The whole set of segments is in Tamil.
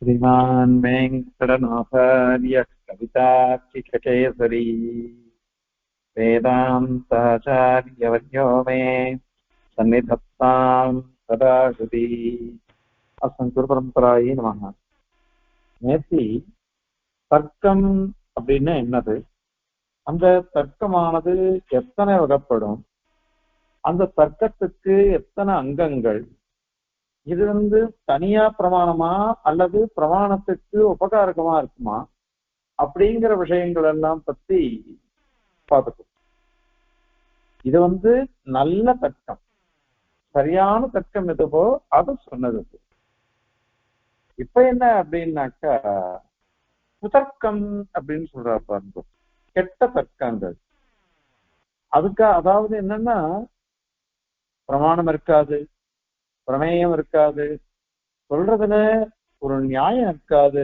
श्रीमान् वेङ्कटनाथार्य कवितार्किककेसरी वेदान्ताचार्यवर्यो मे सन्निधत्तां सदा हृदि அஸ்மத்குருபரம்பராயே நமஹ. நேத்தி தர்க்கம் அப்படின்னா என்னது, அந்த தர்க்கமானது எத்தனை வகைப்படும், அந்த தர்க்கத்துக்கு எத்தனை அங்கங்கள், இது தனியா பிரமாணமா அல்லது பிரமாணத்துக்கு உபகாரகமா இருக்குமா அப்படிங்கிற விஷயங்கள் எல்லாம் பத்தி பார்த்துக்கணும். இது நல்ல தர்க்கம், சரியான தர்க்கம் எதுவோ அது சொன்னது. இப்ப என்ன அப்படின்னாக்கா குதர்க்கம் அப்படின்னு சொல்ற பாருங்க, கெட்ட தர்க்கங்கள். அதுக்கு அதாவது என்னன்னா பிரமாணம் இருக்காது, பிரமேயம் இருக்காது, சொல்றதுல ஒரு நியாயம் இருக்காது,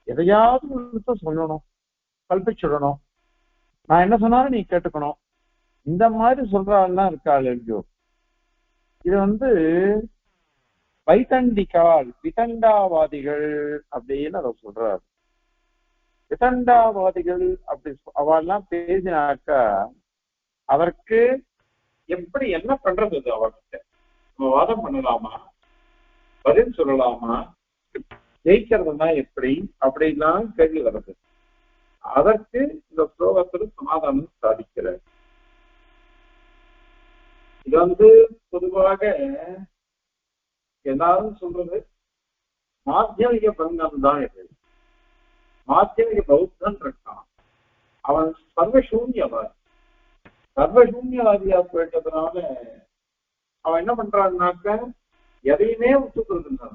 எதையாவது சொல்லணும், கல்பிச்சுடணும், நான் என்ன சொன்னாலும் நீ கேட்டுக்கணும், இந்த மாதிரி சொல்றாள்லாம் இருக்காள் இல்லையோ. இது வைத்தண்டிகால் விதண்டாவாதிகள் அப்படின்னு அதை சொல்றாரு. விதண்டாவாதிகள் அப்படி அவெல்லாம் பேசினாக்கா அதற்கு எப்படி என்ன பண்றது, அவர்கிட்ட நம்ம வாதம் பண்ணலாமா, பதில் சொல்லலாமா, ஜெயிக்கிறதுனா எப்படி அப்படின்லாம் கேள்வி வருது. அதற்கு இந்த ஸ்லோகத்தில் சமாதானம் சாதிக்கிறார். இது பொதுவாக எல்லாரும் சொல்றது மாத்தியமிக பங்கம் தான். இது மாத்தியமிக பௌத்தன் இருக்கான், அவன் சர்வசூன்யவாதி. சர்வசூன்யவாதியா போயிட்டதுனால அவன் என்ன பண்றான்னாக்க எதையுமே ஒத்துக்கிறது,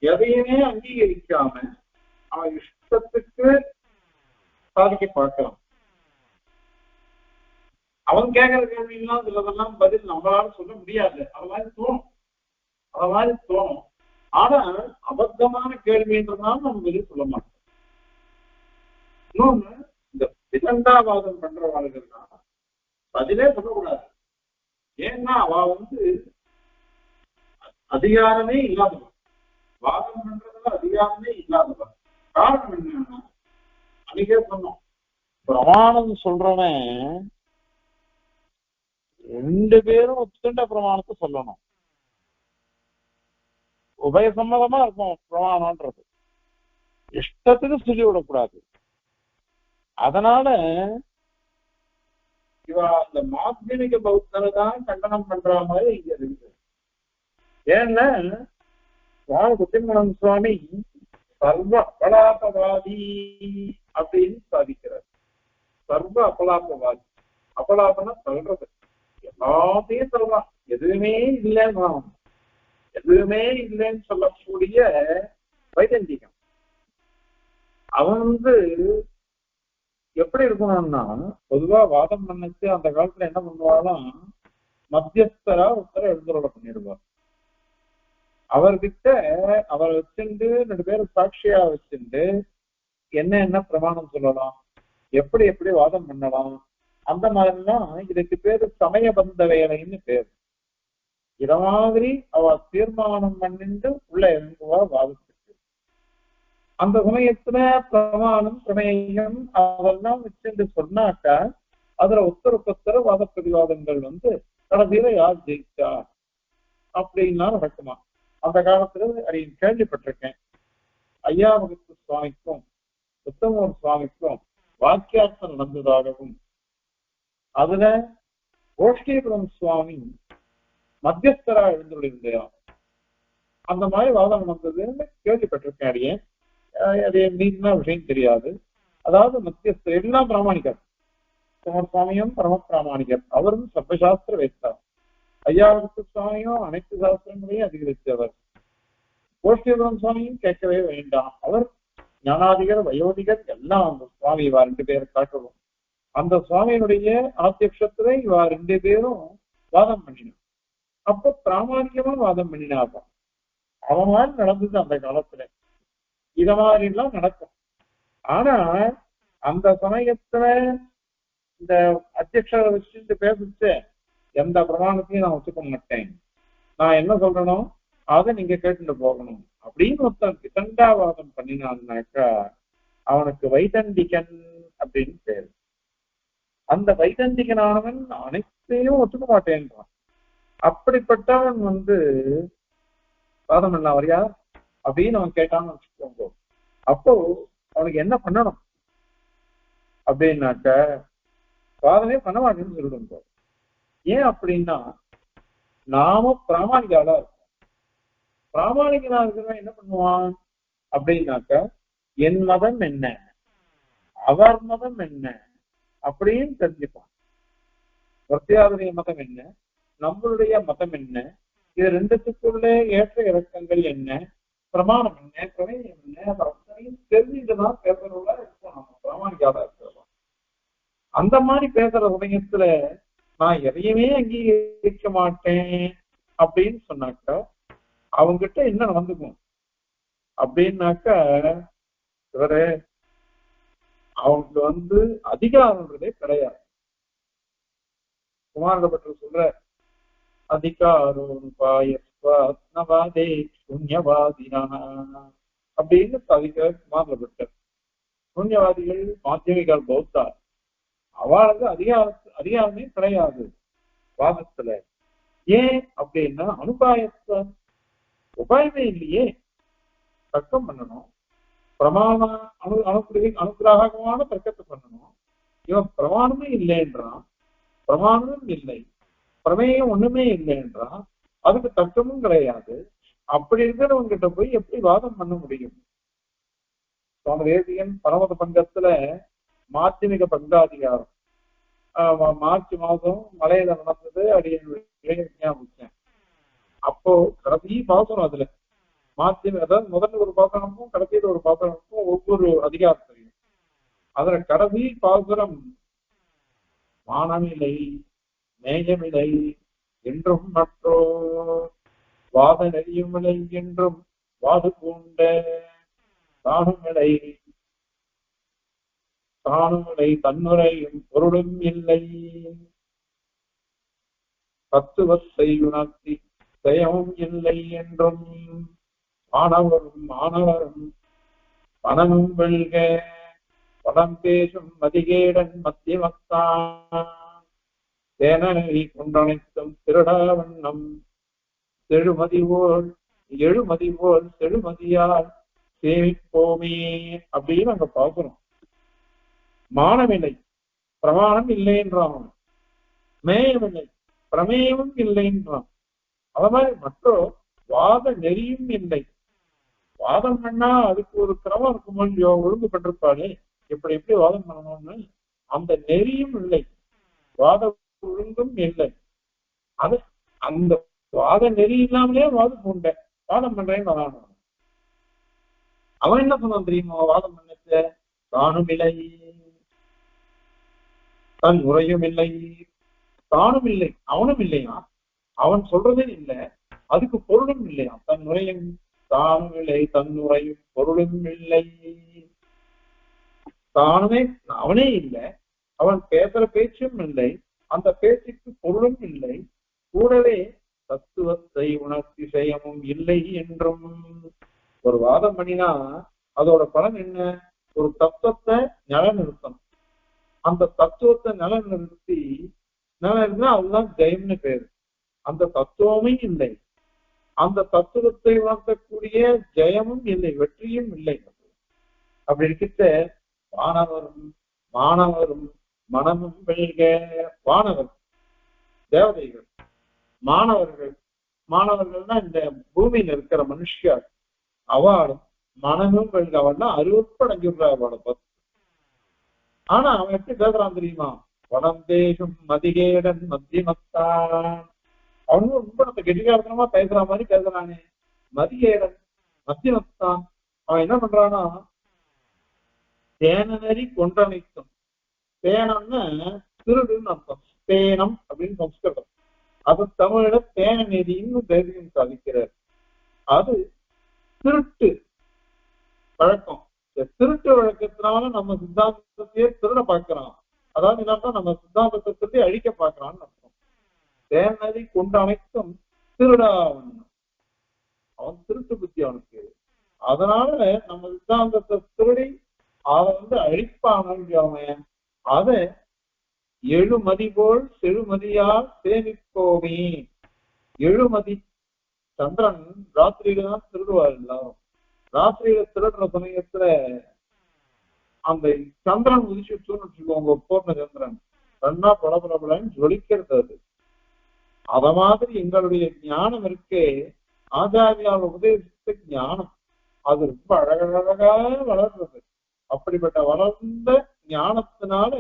எதையுமே அங்கீகரிக்காம அவன் இஷ்டத்துக்கு சாதிக்க பார்க்கலாம். அவன் கேட்கிற கேள்விலாம் சிலதெல்லாம் பதில் நம்மளால சொல்ல முடியாது, அது மாதிரி தோணும். ஆனா அபத்தமான கேள்வின்றதுனால நம்ம பதில் சொல்ல மாட்டோம். இன்னொன்னு, இந்த விதண்டாவாதம் பண்றவாளுகள்னா பதிலே சொல்லக்கூடாது. ஏன்னா அவ அதிகாரமே இல்லாதவன், வாதம் பண்றதுல அதிகாரமே இல்லாதவன். காரணம் என்னன்னா, அன்னைக்கே சொன்னோம், பிரமாணம் சொல்றவன் ரெண்டு பேரும் ஒத்துண்ட பிரமாணத்தை சொல்லணும். உபயசம்மதமா இருக்கும் பிரமாணம்ன்றது, இஷ்டத்துக்கு சொல்லி விடக்கூடாது. அதனால இவ அந்த மாத்தியமிக பௌத்தனை தான் கண்டனம் பண்ற மாதிரி இங்க இருக்கு. ஏன்னா சுவாமி குத்திமணம் சுவாமி சர்வ அபலாபவாதி அப்படின்னு சாதிக்கிறார். சர்வ அபலாபவாதி, அபலாபனா சொல்றது எல்லாத்தையும் சொல்லலாம், எதுவுமே இல்லைன்னா எதுவுமே இல்லைன்னு சொல்லக்கூடிய வைதந்திகம். அவன் எப்படி இருக்கணும்னா, பொதுவா வாதம் பண்ணிச்சு அந்த காலத்துல என்ன பண்ணுவாலும் மத்தியஸ்தரா ஒருத்தர எழுந்துரோட பண்ணிடுவார். அவர்கிட்ட அவரை வச்சுட்டு ரெண்டு பேரும் சாட்சியா வச்சுட்டு என்ன பிரமாணம் சொல்லலாம், எப்படி எப்படி வாதம் பண்ணலாம், அந்த மாதிரிலாம். இதுக்கு பேரு சமயபந்த வேலைன்னு பேரு. இத மாதிரி அவ தீர்மானம் பண்ணிட்டு உள்ள இறங்குவா வாதத்துக்கு. அந்த சமயத்துல பிரமாணம் பிரமேயம் அதெல்லாம் வச்சுட்டு சொன்னாக்கா அதுல ஒத்தர வாத பிரதிவாதங்கள் கடைசியில யார் ஜெயிச்சா அப்படின்னா நடக்குமா. அந்த காலத்துல அதை கேள்விப்பட்டிருக்கேன். ஐயாவகத்து சுவாமிக்கும் உத்தமூர் சுவாமிக்கும் வாக்கியார்த்தம் நடந்ததாகவும் அதுல கோஷ்டீபுரம் சுவாமி மத்தியஸ்தரா எழுந்துள்ளார். அந்த மாதிரி வாதம் வந்ததுன்னு கேள்விப்பட்டிருக்கேன். அதே மீறின விஷயம் தெரியாது. அதாவது மத்தியஸ்தர் எல்லாம் பிராமணிகர், சுவாமியும் பரம பிராமணிகர், அவரும் சர்வசாஸ்திர வேத்தார். ஐயாவகத்து சுவாமியும் அனைத்து சாஸ்திரங்களையும் அதிகரித்தவர். கோஷ்டீபுரம் சுவாமியும் கேட்கவே வேண்டாம், அவர் ஞானாதிகர் வயோதிகர் எல்லாம். அந்த சுவாமி இவா ரெண்டு பேரை காட்டுவோம். அந்த சுவாமியினுடைய ஆத்தியக்ஷத்துல இவா ரெண்டு பேரும் வாதம் பண்ணினான். அப்ப பிராமணிகமா வாதம் பண்ணினாப்பா. அவன் மாதிரி நடந்தது அந்த காலத்துல. இத மாதிரி எல்லாம் நடக்கும். ஆனா அந்த சமயத்துல இந்த அத்தியக்ஷரை வச்சுட்டு பேசிட்டு எந்த பிரமாணத்தையும் நான் ஒத்துக்க மாட்டேன், நான் என்ன சொல்றேனோ அதை நீங்க கேட்டுட்டு போகணும் அப்படின்னு ஒருத்தன் விதண்டாவாதம் பண்ணினான்னாக்கா அவனுக்கு வைதண்டிகன் அப்படின்னு பேரு. அந்த வைதண்டிகனானவன் அனைத்தையும் ஒத்துக்க மாட்டேன்றான். அப்படிப்பட்டவன் வாதம் பண்ணலாம் வரியா அப்படின்னு அவன் கேட்டான்னு வச்சுக்கோங்க. அப்போ அவனுக்கு என்ன பண்ணணும் அப்படின்னாக்க வாதமே பண்ண மாட்டேன்னு சொல்லிடுங்க. ஏன் அப்படின்னா நாம பிராமணிகாலா இருக்கோம். பிராமணிகனா இருக்கிறவன் என்ன பண்ணுவான் அப்படின்னாக்க என் மதம் என்ன அவர் மதம் என்ன அப்படின்னு தெரிஞ்சுப்பான். பிரத்யாருடைய மதம் என்ன நம்மளுடைய மதம் என்ன, இது ரெண்டுத்துக்குள்ளே ஏற்ற இறக்கங்கள் என்ன, பிரமாணம் என்ன, பிரமேயம் என்ன, அத்தனையும் தெரிஞ்சுட்டுதான் பேசுறவங்களா இருப்போம். நம்ம பிராமணிகாலா இருக்கிறோம். அந்த மாதிரி பேசுற சமயத்துல நான் எதையுமே அங்கீகரிக்க மாட்டேன் அப்படின்னு சொன்னாக்கா அவங்கிட்ட என்ன நடந்துக்கும் அப்படின்னாக்கா இவரு அவனுக்கு அதிகாரம்ன்றதே கிடையாது. குமாரபட்டர் சொல்ற அதிகாரோபாயஸ்வாத்மவாதே சூன்யவாதினா அப்படின்னு தவிர குமாரபட்டர். சூன்யவாதிகள் மாத்தியமிகள் பௌத்தா அவளுக்கு அதிகாரமே கிடையாது வாதத்துல. ஏன் அப்படின்னா அனுபாயத்தை உபாயமே இல்லையே. தர்க்கம் பண்ணணும், பிரமாண அனுகிரகமான தர்க்கத்தை பண்ணணும். இவன் பிரமாணமே இல்லைன்றான், பிரமாணமும் இல்லை, பிரமேயம் ஒண்ணுமே இல்லைன்றான், அதுக்கு தர்க்கமும் கிடையாது. அப்படி இருக்கிறவங்க கிட்ட போய் எப்படி வாதம் பண்ண முடியும்? சுவாமி தேசிகன் பரமத பங்கத்துல மாத்தியமிக பங்காதிகாரம் மார்ச் மாதம் மலையில நடந்தது அப்படியே. அப்போ கடைசி பாசனம் அதுல மாத்தியமிக, அதாவது முதல்ல ஒரு பாசனமும் கடைசியில ஒரு பாசனமும் ஒவ்வொரு அதிகாரத்தையும் அதுல கடைசி பாசுரம் மானமில்லை மேயமில்லை என்றும் மற்றோ வாத நெறியுமில்லை என்றும் வாது பூண்ட தானுமில்லை தன்னுரையும் பொருளும் இல்லை தத்துவத்தை உணர்த்தி செயமும் இல்லை என்றும் மாணவரும் பணமும் வெல்க படம் பேசும் மதிகேடன் மத்தியமத்தான் தேனனை கொண்டனைத்தும் திருடாவண்ணம் எழுமதிவோல் செழுமதியால் சேமிப்போமே அப்படின்னு அங்க பாக்குறோம். மானமில்லை, பிரமாணம் இல்லை என்றான். மேயமில்லை, பிரமேயமும் இல்லை என்றான். அத மாதிரி மற்றொரு வாத நெறியும் இல்லை. வாதம் பண்ணா அதுக்கு ஒரு கிரமம் இருக்குமோ இல்லையோ, ஒழுங்குபட்டிருப்பாளே எப்படி எப்படி வாதம் பண்ணணும்னு அந்த நெறியும் இல்லை, வாத ஒழுங்கும் இல்லை. அது அந்த வாத நெறி இல்லாமலே வாதம் பூண்ட வாதம் பண்றேன்னு வரான். அவன் என்ன சொன்னான் தெரியுமா? வாதம் பண்ண தானும் இல்லை, தன் உரையும் இல்லை, தானும் இல்லை, அவனும் இல்லையா, அவன் சொல்றதே இல்லை, அதுக்கு பொருளும் இல்லையா. தன் உரையும் தானும் இல்லை, தன் உரையும் பொருளும் இல்லை. தானுமே அவனே இல்லை, அவன் பேசுற பேச்சும் இல்லை, அந்த பேச்சுக்கு பொருளும் இல்லை, கூடவே தத்துவத்தை உணர்த்தி செயமும் இல்லை என்றும். ஒரு வாதம் பண்ணினா அதோட பலன் என்ன? ஒரு தத்துவத்தை நிலநிறுத்தணும். அந்த தத்துவத்தை நிலநிறுத்தி நிலநிறுத்தினா அதுதான் ஜெயம்னு பேரு. அந்த தத்துவமே இல்லை, அந்த தத்துவத்தை உணர்த்தக்கூடிய ஜெயமும் இல்லை, வெற்றியும் இல்லை. அப்படி இருக்கிட்ட மாணவரும் மனமும் வெல்க. வானவர் தேவதைகள், மாணவர்கள்னா இந்த பூமியில இருக்கிற மனுஷர், அவளும் மனமும் வெல்க. அவள்னா அறுவப்படைஞ்சுடுற அவளை பத்து. ஆனா அவன் எப்படி பேசுறான் தெரியுமா? வடம் தேசும் மதிகேடன் மத்தியமத்தான். அவனும் ரொம்ப நம்ம கெட்டிகாரத்தனமா பேசுற மாதிரி பேசுறானே. மதிகேடன் மத்தியமத்தான். அவன் என்ன பண்றான்னா தேனநெறி கொன்றனைத்தும். தேனம்னு திருடுன்னு அர்த்தம். தேனம் அப்படின்னு சம்ஸ்கிருதம். அது தமிழில தேன நெறின்னு தைரியம் சாதிக்கிறார். அது திருட்டு வழக்கம். திருட்டு வழக்கத்தினால நம்ம சித்தாந்தத்தையே திருட பார்க்கிறான். அதாவது என்னன்னா நம்ம சித்தாந்தத்தை அழிக்க பார்க்கிறான்னு அர்த்தம். தேனநெறி கொண்டு அனைத்தும் திருடாவன். அவன் திருட்டு புத்தி அவனுக்கு. அதனால நம்ம சித்தாந்தத்தை திருடி அதை அழிப்பானு அவன். அதை எழுமதி போல் செழுமதியா சேமிப்போமே. எழுமதி சந்திரன் ராத்திரியில தான் திருடுவார் எல்லாரும். ராத்திரியில திருடுற சமயத்துல அந்த சந்திரன் உதிச்சுன்னு வச்சுக்கோங்க, பூர்ண சந்திரன் கண்ணா படபடபடன்னு ஜொலிக்கிறது. அது அத மாதிரி எங்களுடைய ஞானம் இருக்கே, ஆச்சாரியால் உபதேசித்த ஞானம் அது ரொம்ப அழகழகா வளர்றது. அப்படிப்பட்ட வளர்ந்த ஞானத்தினால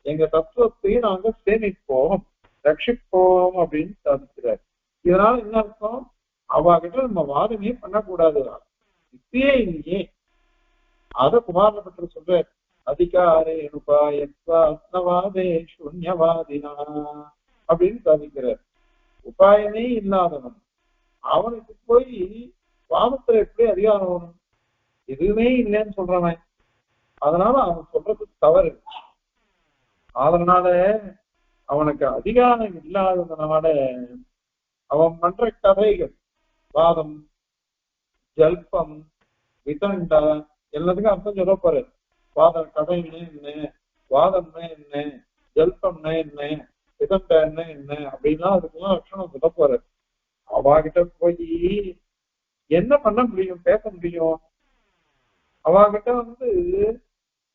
எங்க தத்துவத்தையும் நாங்க சேமிப்போம், ரட்சிப்போம் அப்படின்னு சாதிக்கிறார். இதனால என்ன அர்த்தம்? அவகிட்ட நம்ம வாதமே பண்ணக்கூடாது, இப்பயே இல்லையே. அத குமாரபட்டர் சொல்ற, அதிகாரே உபாயத்வாத்மவாதே சூன்யவாதினா அப்படின்னு சாதிக்கிறார். உபாயமே இல்லாதவன் அவனுக்கு போய் வாதத்துல எப்படி அதிகாரம் வரும்? எதுவுமே இல்லைன்னு சொல்றவன். அதனால அவன் சொல்றது தவறு. அதனால அவனுக்கு அதிகாரம் இல்லாததுனால அவன் பண்ற கதைகள், வாதம், ஜல்பம், விதண்டா எல்லாத்துக்கும் அர்த்தம் சொல்ல போற. வாதம் கதைன்னா என்ன, வாதம்னா என்ன, ஜல்பம்னா என்ன, விதண்டா என்ன அப்படின்னா அதுக்கெல்லாம் லட்சணம் சொல்ல போற. அவாகிட்ட போய் என்ன பண்ண முடியும், பேச முடியும்? அவாகிட்ட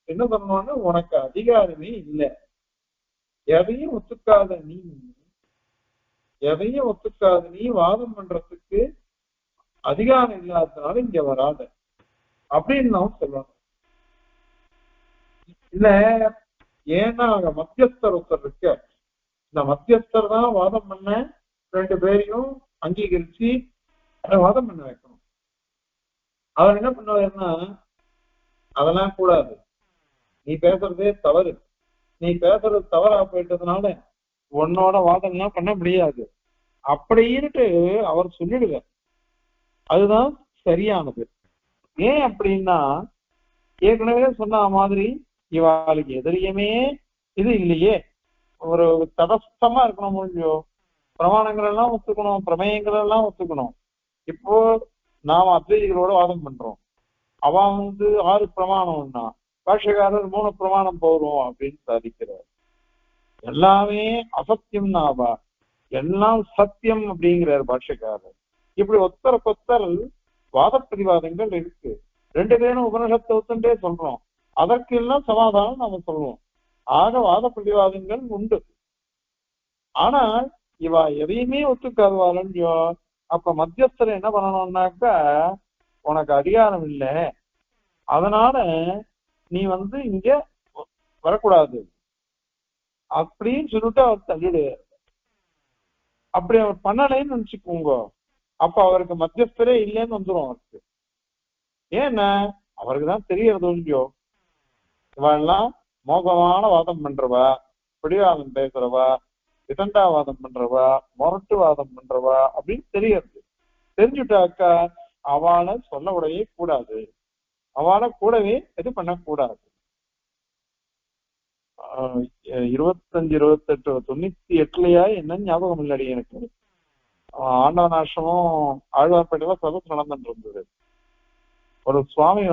என்ன பண்ணுவான்னு, உனக்கு அதிகாரமே இல்லை, எதையும் ஒத்துக்காத நீ, எதையும் ஒத்துக்காத நீ வாதம் பண்றதுக்கு அதிகாரம் இல்லாததுனால இங்க வராத அப்படின்னு நான் சொல்லணும். இல்ல, ஏன்னா அங்க மத்தியஸ்தர் ஒருத்தர் இருக்க, இந்த மத்தியஸ்தர் தான் வாதம் பண்ண ரெண்டு பேரையும் அங்கீகரிச்சு வாதம் பண்ண வைக்கணும். அவர் என்ன பண்ணுவாருன்னா, அதெல்லாம் கூடாது, நீ பேசுறதே தவறு, நீ பேசுறது தவறா போயிட்டதுனால உன்னோட வாதம் எல்லாம் பண்ண முடியாது அப்படின்ட்டு அவர் சொல்லிடுவார். அதுதான் சரியானது. ஏன் அப்படின்னா, ஏற்கனவே சொன்ன மாதிரி இவாளுக்கு எதிரியுமே இது இல்லையே, ஒரு தடஸ்தமா இருக்கணும். முடிஞ்சோ பிரமாணங்கள் எல்லாம் ஒத்துக்கணும், பிரமேயங்கள் எல்லாம் ஒத்துக்கணும். இப்போ நாம அத்வைதிகளோட வாதம் பண்றோம், அவன் 6 பிரமாணம்னா பாஷ்யக்காரர் 3 பிரமாணம் போறோம் அப்படின்னு சாதிக்கிறார். எல்லாமே அசத்தியம்னாவா, எல்லாம் சத்தியம் அப்படிங்கிறார் பாஷ்யக்காரர். இப்படி ஒத்தருக்கொத்தர் வாத பிரதிவாதங்கள் இருக்கு. ரெண்டு பேரும் உபனிஷத்தை ஒத்துண்டே சொல்றோம், அதற்கு எல்லாம் சமாதானம் நாம சொல்லுவோம். ஆக வாத பிரதிவாதங்கள் உண்டு. ஆனால் இவா எதையுமே ஒத்துக்காதுவாளோ, அப்ப மத்தியஸ்தர் என்ன பண்ணணும்னாக்கா, உனக்கு அதிகாரம் இல்லை, அதனால நீ இங்க வரக்கூடாது அப்படின்னு சொல்லிட்டு அவர் தள்ளிடுவார். அப்படி அவர் பண்ணலைன்னு நினைச்சுக்கோங்க, அப்ப அவருக்கு மத்தியஸ்தரே இல்லைன்னு வந்துடும் அவருக்கு. ஏன்னா அவருக்குதான் தெரியறது இல்லையோ, இவெல்லாம் மோசமான வாதம் பண்றவா, பிடிவாதம் பேசுறவா, விதண்டாவாதம் பண்றவா, முரட்டு வாதம் பண்றவா அப்படின்னு தெரியாது. தெரிஞ்சுட்டாக்கா அவளை சொல்ல விடவே கூடாது, அவளை கூடவே இது பண்ணக்கூடாது. 25, 28, 98லயா என்னன்னு ஞாபகம் இல்லடி எனக்கு. ஆண்டவன் ஆசிரமம் ஆழ்வார்பேட்டையில சதஸ் நடந்துட்டு இருந்தது. ஒரு சுவாமி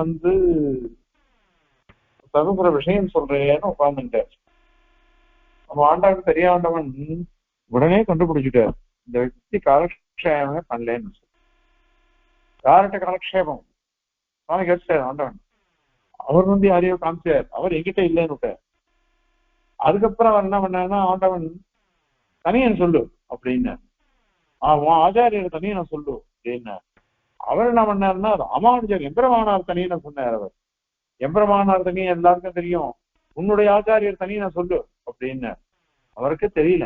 சதுப்புற விஷயம் சொல்றேன்னு உட்கார்ந்துட்டார். நம்ம ஆண்டவன் பெரிய ஆண்டவன் உடனே கண்டுபிடிச்சிட்டார், இந்த వ్యక్తి காலக்ஷேபமே பண்ணலன்னு. யார்கிட்ட காலக்ஷேபம் சுவாமி கேட்டார் ஆண்டவன். அவர் யாரையோ காமிச்சார், அவர் எங்கிட்ட இல்லைன்னு விட்டார். அதுக்கப்புறம் அவர் என்ன பண்ணாருன்னா, ஆண்டவன் தனியன் சொல்லு அப்படின்னு, ஆச்சாரியர் தனியனை சொல்லு அப்படின்னு. அவர் என்ன பண்ணாருன்னா, ராமானுஜர் எம்பெருமானார் தனியனை சொன்னார். அவர் எம்பெருமானார் தனியன் எல்லாருக்கும் தெரியும், உன்னுடைய ஆச்சாரியர் தனியனை சொல்லு அப்படின்னு. அவருக்கு தெரியல.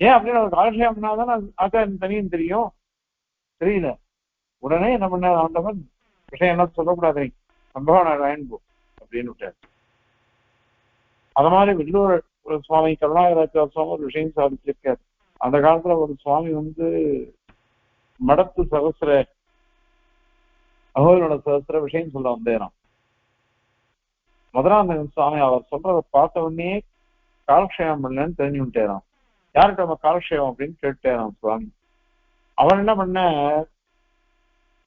ஏன் அப்படின்னு அவர் காலக்ஷேபம் பண்ணாதானே ஆச்சாரியன் தனியன் தெரியும், தெரியல. உடனே என்ன பண்ணார் ஆண்டவன், விஷயம் என்ன சொல்லக்கூடாது, சம்பவம் போ அப்படின்னு விட்டார். அது மாதிரி வெள்ளூர் ஒரு சுவாமி கருணாகராச்சார சுவாமி ஒரு விஷயம் சாதிச்சிருக்கார். அந்த காலத்துல ஒரு சுவாமி மடத்து சகசிர அகோதரோட சகசிர விஷயம் சொல்ல வந்தேராம். மதுராந்தகன் சுவாமி அவர் சொல்றத பார்த்த உடனே காலக்ஷேபம் பண்ணலன்னு தெரிஞ்சு விட்டேராம். யார்கிட்ட நம்ம காலக்ஷேபம் அப்படின்னு கேட்டேராம் சுவாமி. அவர் என்ன பண்ண,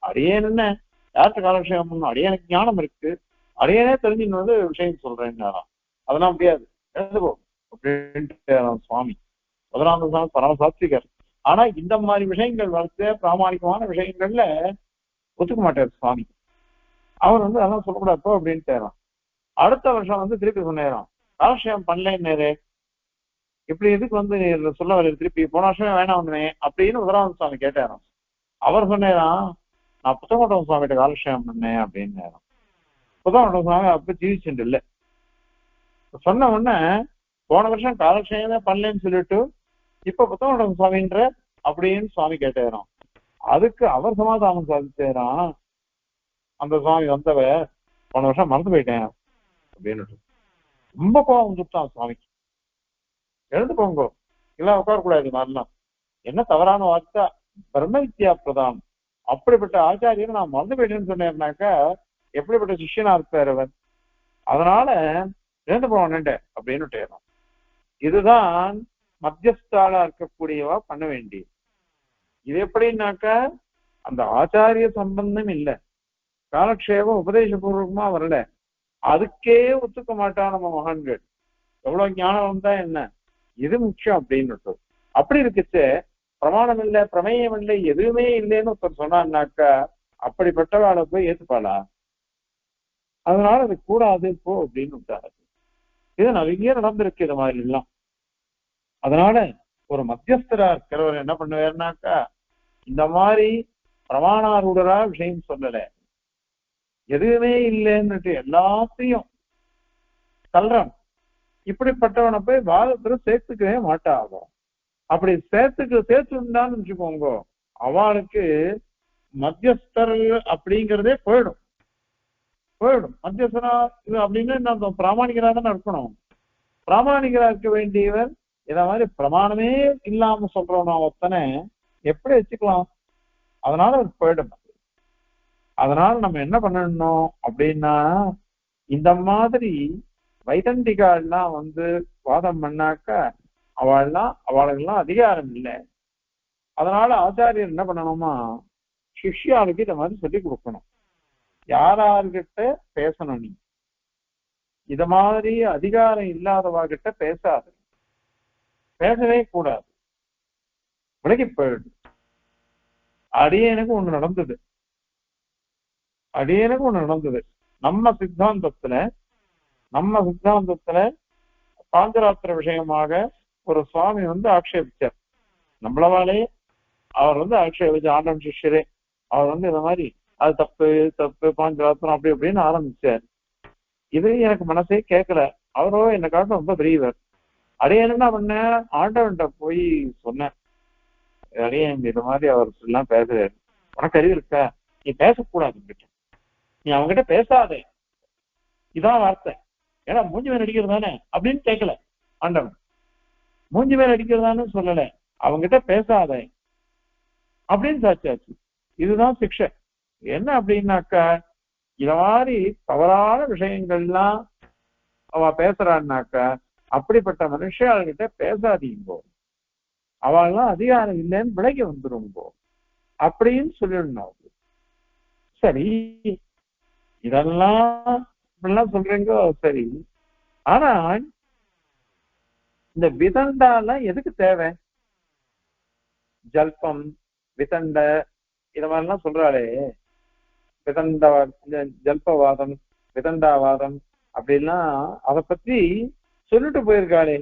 அடியேன் என்ன யார்கிட்ட காலக்ஷேபம் பண்ணணும், அடியனுக்கு ஞானம் இருக்கு, அடியனே தெரிஞ்சுன்னு வந்து விஷயம் சொல்றேன். அதெல்லாம் முடியாது எழுதுபோ அப்படின்ட்டு சுவாமி முதலானந்த சுவாமி பரமசாத்விகர். ஆனா இந்த மாதிரி விஷயங்கள் வளர்த்து பிராமணிகமான விஷயங்கள்ல ஒத்துக்க மாட்டார் சுவாமி. அவர் வந்து அதெல்லாம் சொல்லக்கூடாது அப்படின்ட்டு அடுத்த வருஷம் வந்து திருப்பி சொன்னேறான் காலக்ஷேபம் பண்ணலேன்னு இப்படி எதுக்கு வந்து சொல்ல வர திருப்பி போன வருஷமே வேணாம் வந்தேன் அப்படின்னு முதலானந்த சுவாமி கேட்டாராம். அவர் சொன்னேராம் நான் புத்தகோட்டம் சுவாமிகிட்ட காலக்ஷேபம் பண்ணேன் அப்படின்னு. புத்தகோட்டம் சுவாமி அப்ப ஜீவிச்சுட்டு இல்லை. சொன்ன உடனே போன வருஷம் காலக்ஷேபமே பண்ணலன்னு சொல்லிட்டு இப்ப புத்தகோட்டம் சுவாமின்ற அப்படின்னு சுவாமி கேட்டாராம். அதுக்கு அவர் சமாதானம் சாதிச்சாராம், அந்த சுவாமி வந்தவ போன வருஷம் மறந்து போயிட்டேன் அப்படின்னு. ரொம்ப கோபம் வந்துட்டான் சுவாமிக்கு. எழுந்து போங்கோ, இல்ல உட்காரக்கூடாது மாதிரிலாம், என்ன தவறான வார்த்தை, பிரம்ம வித்யா பிரதானம், அப்படிப்பட்ட ஆச்சாரியரை நான் மறந்து போயிட்டேன்னு சொன்னேன்னாக்கா எப்படிப்பட்ட சிஷ்யனா இருப்பார் அவர். அதனால எழுந்து போவானேன் அப்படின்னு. இதுதான் மத்தியஸ்தாலா இருக்கக்கூடியவா பண்ண வேண்டியது. இது எப்படின்னாக்கா அந்த ஆச்சாரிய சம்பந்தம் இல்லை, காலக்ஷேபம் உபதேசபூர்வமா வரல, அதுக்கே ஒத்துக்க மாட்டான் நம்ம மகான்கள். எவ்வளவு ஞானம் வந்தா என்ன, இது முக்கியம் அப்படின்னு. அப்படி இருக்குச்சு பிரமாணம் இல்லை, பிரமேயம் இல்லை, எதுவுமே இல்லைன்னு ஒருத்தர் சொன்னான்னாக்கா அப்படிப்பட்டவாளை போய் ஏத்துப்பாளா? அதனால அது கூடாது போ அப்படின்னு விட்டாரு. இது நிறைய நடந்திருக்கு இது மாதிரி எல்லாம். அதனால ஒரு மத்தியஸ்தரா இருக்கிறவர் என்ன பண்ணுவாருனாக்கா இந்த மாதிரி பிரமாணாரூடரா விஷயம் சொல்லல, எதுவுமே இல்லைன்னுட்டு எல்லாத்தையும் சொல்றான். இப்படிப்பட்டவனை போய் வாதத்துல சேர்த்துக்கவே மாட்டாகும். அப்படி சேர்த்துண்டான்னு வச்சுக்கோங்க, அவளுக்கு மத்தியஸ்தர் அப்படிங்கிறதே போயிடும். மத்தியஸ்தரா இது அப்படின்னு நம்ம பிராமணிகரா தானே இருக்கணும். பிராமணிகரா இருக்க வேண்டியவர் இத மாதிரி பிரமாணமே இல்லாம சொல்றோம் ஒத்தனை எப்படி வச்சுக்கலாம்? அதனால அது போயிடும். அதனால நம்ம என்ன பண்ணணும் அப்படின்னா, இந்த மாதிரி வைதண்டிகாலாம் வந்து வாதம் பண்ணாக்கா அவளுக்கெல்லாம் அதிகாரம் இல்லை. அதனால ஆச்சாரியர் என்ன பண்ணணுமா, சிஷ்யாளுக்கு இத மாதிரி சொல்லி கொடுக்கணும். யாரார்கிட்ட பேசணும், நீ இத மாதிரி அதிகாரம் இல்லாதவா கிட்ட பேசாது, பேசவே கூடாது, விலகி போயிடும். அடியேனுக்கு ஒண்ணு நடந்தது. நம்ம சித்தாந்தத்துல பாஞ்சராத்திர விஷயமாக ஒரு சுவாமி வந்து ஆக்ஷேபிச்சார். நம்மளவாலே அவர் வந்து ஆக்ஷேபிச்சு ஆண்டன் சிஷ்யரே அவர் வந்து இந்த மாதிரி அது தப்பு பாஞ்சராத்திரம் அப்படி அப்படின்னு ஆரம்பிச்சார். இது எனக்கு மனசே கேட்கல. அவரோ என்னை காட்டும் ரொம்ப பெரியவர். அடையன் என்ன பண்ண, ஆண்டவன்கிட்ட போய் சொன்னேன், அடையன் இந்த மாதிரி அவர் எல்லாம் பேசுறாரு, உனக்கு அறிவு இருக்கா, நீ பேசக்கூடாது, நீ அவங்ககிட்ட பேசாதே, இதான் வார்த்தை. ஏன்னா மூஞ்சி மேல அடிக்கிறது தானே அப்படின்னு கேட்கல ஆண்டவன். மூஞ்சி மேல அடிக்கிறதான்னு சொல்லல, அவங்ககிட்ட பேசாத அப்படின்னு சாட்சியாச்சு. இதுதான் சிக்ஷை. என்ன அப்படின்னாக்கா இத மாதிரி தவறான விஷயங்கள்லாம் அவ பேசுறான்னாக்கா அப்படிப்பட்ட மனுஷாள்கிட்ட பேசாதீங்கோ, அவள்லாம் அதிகாரம் இல்லைன்னு விலகி வந்துருங்கோ அப்படின்னு சொல்லிடணும். சரி, இதெல்லாம் இப்படிலாம் சொல்றீங்க சரி, ஆனா இந்த விதண்டாலாம் எதுக்கு தேவை? ஜல்பம் விதண்ட இத மாதிரிலாம் சொல்றாளே, விதண்ட ஜல்பவாதம் விதண்டாவாதம் அப்படின்லாம் அதை பத்தி சொல்லிட்டு போயிருக்காளே.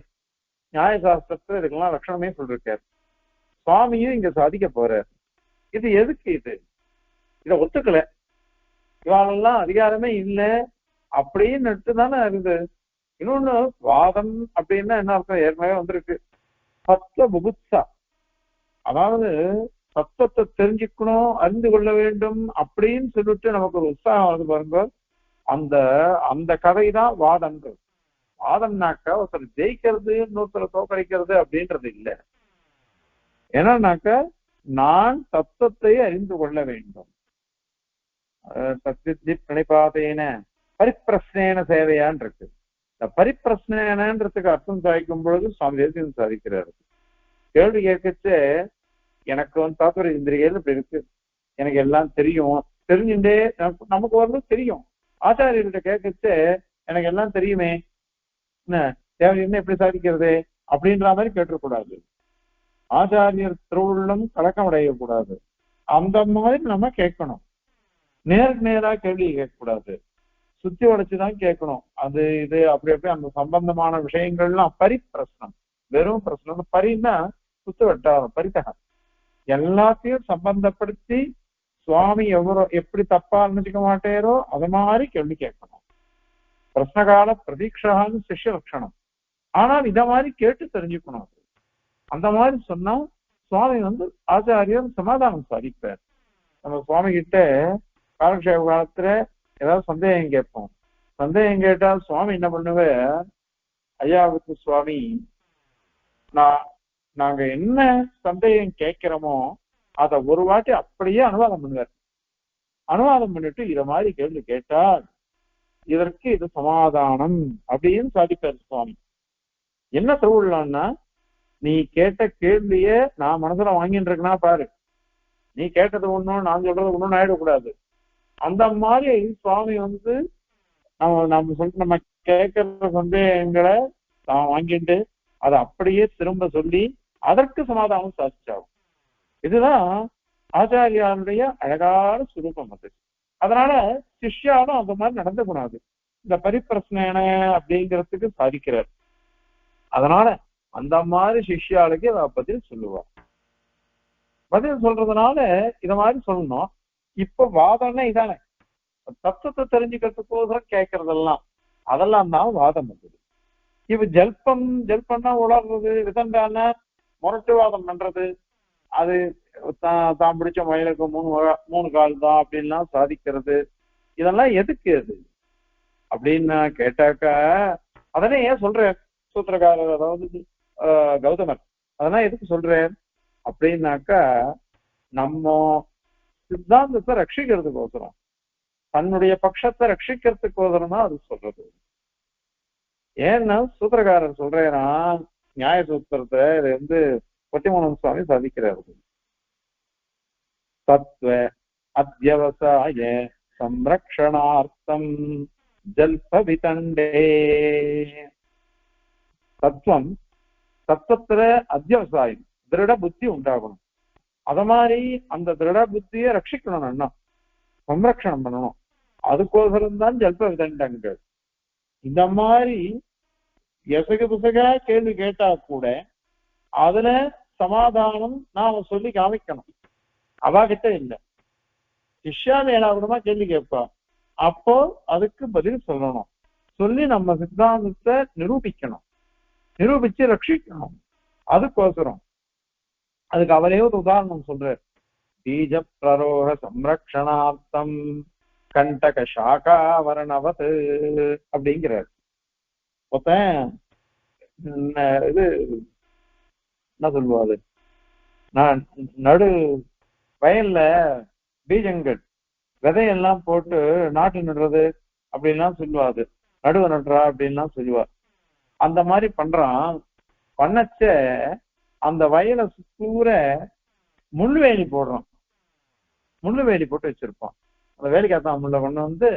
நியாயசாஸ்திரத்துல இதுக்கெல்லாம் லட்சணமே சொல்லிருக்காரு. சுவாமியும் இங்க சாதிக்க போறார். இது எதுக்கு? இத ஒத்துக்கல, இவாளெல்லாம் அதிகாரமே இல்லை அப்படின்னு தானே இருக்குது. இன்னொன்னு வாதம் அப்படின்னா என்ன அர்த்தம், ஏற்கனவே வந்திருக்கு, தத்துவ புகுத்சா, அதாவது தத்துவத்தை தெரிஞ்சுக்கணும், அறிந்து கொள்ள வேண்டும் அப்படின்னு சொல்லிட்டு நமக்கு ஒரு உற்சாகம் வந்து பாருங்க. அந்த அந்த கதை தான் வாதம்ன்றது. வாதம்னாக்கா ஒருத்தர் ஜெயிக்கிறது இன்னொருத்தரை தோக்கடிக்கிறது அப்படின்றது இல்லை. ஏன்னாக்கா நான் தத்துவத்தை அறிந்து கொள்ள வேண்டும். சத்யஜி பிரணிபாதேன பரிப்பிரஸ்னேன சேவையான் இருக்கு. இந்த பரிப்பிரஸ்னேனன்றதுக்கு அர்த்தம் சாதிக்கும் பொழுது சுவாமி தேசிகன் சாதிக்கிறாரு. கேள்வி கேட்கச்சு எனக்கு வந்து தாத்பரிய இந்திரியல் இப்படி இருக்கு, எனக்கு எல்லாம் தெரியும், தெரிஞ்சுட்டே நமக்கு வந்து தெரியும். ஆச்சாரியர்கிட்ட கேட்கச்சு எனக்கு எல்லாம் தெரியுமே, என்ன தேவை என்ன எப்படி சாதிக்கிறது அப்படின்ற மாதிரி கேட்டுக்கூடாது. ஆச்சாரியர் திருவுள்ளம் கலக்கம் அடையக்கூடாது. அந்த மாதிரி நம்ம கேட்கணும். நேருக்கு நேரா கேள்வி கேட்கக்கூடாது, சுத்தி உடைச்சுதான் கேட்கணும். அது இது அப்படி அப்படி அந்த சம்பந்தமான விஷயங்கள்லாம் பரிப்பிரசனம், வெறும் பிரச்சனை. பரின்னா சுத்து வட்டாரம், பரித்தகம் எல்லாத்தையும் சம்பந்தப்படுத்தி சுவாமி எப்படி தப்பா நினைச்சுக்க மாட்டேரோ அது மாதிரி கேள்வி கேட்கணும். பிரஸ்னகால பிரதீட்சான்னு சிஷ்ய லட்சணம். ஆனால் இத மாதிரி கேட்டு தெரிஞ்சுக்கணும். அந்த மாதிரி சொன்னா சுவாமி வந்து ஆச்சாரியர் சமாதானம் சாதிப்பார். நம்ம சுவாமி கிட்ட காலக்ஷேப காலத்துல ஏதாவது சந்தேகம் கேட்போம். சந்தேகம் கேட்டா சுவாமி என்ன பண்ணுவே, ஐயாவுக்கு சுவாமி நாங்க என்ன சந்தேகம் கேட்கிறோமோ அதை ஒரு வாட்டி அப்படியே அனுவாதம் பண்ணுவார். அனுவாதம் பண்ணிட்டு இத மாதிரி கேள்வி கேட்டால் இதற்கு இது சமாதானம் அப்படின்னு சாதிப்பார் சுவாமி. என்ன திருவிழான்னா, நீ கேட்ட கேள்விய நான் மனசுல வாங்கிட்டு இருக்கேன்னா பாரு, நீ கேட்டது ஒண்ணும் நான் சொல்றது ஒண்ணும் ஆயிடக்கூடாது. அந்த மாதிரி சுவாமி வந்து நம்ம கேட்கற சந்தேகங்களை நான் வாங்கிட்டு அதை அப்படியே திரும்ப சொல்லி அதற்கு சமாதானம் சாதிச்சாகும். இதுதான் ஆச்சாரியாருடைய அழகான சுரூபம். அது அதனால சிஷ்யாலும் அந்த மாதிரி நடந்துக்கூடாது. இந்த பரிப்பிரச்சனை அப்படிங்கிறதுக்கு சாதிக்கிறார். அதனால அந்த மாதிரி சிஷ்யாளுக்கு அதை பதில் சொல்லுவார். பதில் சொல்றதுனால இத மாதிரி சொல்லணும். இப்ப வாதம்னா இதானே, தத்துவத்தை தெரிஞ்சுக்கிறதுக்கோசரம் கேட்கறதெல்லாம் அதெல்லாம் தான் வாதம் வந்தது. இப்ப ஜல்பம்னா உளர்றது, விதண்டான முரட்டுவாதம் பண்றது, அது தான் பிடிச்ச மயிலுக்கு மூணு கால் தான் அப்படின்லாம் சாதிக்கிறது, இதெல்லாம் எதுக்கு அது அப்படின்னு கேட்டாக்கா, அதனே ஏன் சொல்றார் சூத்திரக்காரர், அதாவது கௌதமர், அதெல்லாம் எதுக்கு சொல்றார் அப்படின்னாக்கா, நம்ம சித்தாந்தத்தை ரட்சிக்கிறதுக்கோசரம், தன்னுடைய பட்சத்தை ரட்சிக்கிறதுக்கோசரம் தான் அது சொல்றது. ஏன்னா சூத்திரக்காரர் சொல்றேன்னா நியாய சூத்திரத்தை இது வந்து பொட்டிமூலம் சுவாமி சாதிக்கிறார். தத்துவ அத்தியவசாய சம்ரக்ஷணார்த்தம் ஜல்பவிதண்டே. தத்துவத்துல அத்தியவசாயம் திருட புத்தி உண்டாகணும். அத மாதிரி அந்த திருட புத்தியை ரட்சிக்கணும், சம்ரக்ஷணம் பண்ணணும். அதுக்கோசரம் தான் ஜல்ப விதண்டங்கள். இந்த மாதிரி எசகு புசக கேள்வி கேட்டா கூட அதுல சமாதானம் நாம சொல்லி காமிக்கணும். அவாகிட்ட இல்லை, சிஷ்யா மேலாவிடமா கேள்வி கேட்பா, அப்போ அதுக்கு பதில் சொல்லணும். சொல்லி நம்ம சித்தாந்தத்தை நிரூபிக்கணும், நிரூபிச்சு ரட்சிக்கணும். அதுக்கோசரம் அதுக்கு அவரே ஒரு உதாரணம் சொல்றார். பீஜ பிரரோக சம்ரக்ஷணார்த்தம் கண்டக சாகாவரணவத் அப்படிங்கிறார். இது என்ன சொல்லுவாரு, நான் நடு வயல்ல பீஜங்கள் விதையெல்லாம் போட்டு நாட்டு நடுறது அப்படின்லாம் சொல்லுவாரு, நடுவை நடுறா அப்படின்லாம் சொல்லுவார். அந்த மாதிரி பண்றான். பண்ணச்ச அந்த வயலை சுத்தூர முள்ளுவேலி போடுறான், முள்ளுவேலி போட்டு வச்சிருப்பான். அந்த வேலைக்காத்தான் முள்ள கொண்டு வந்து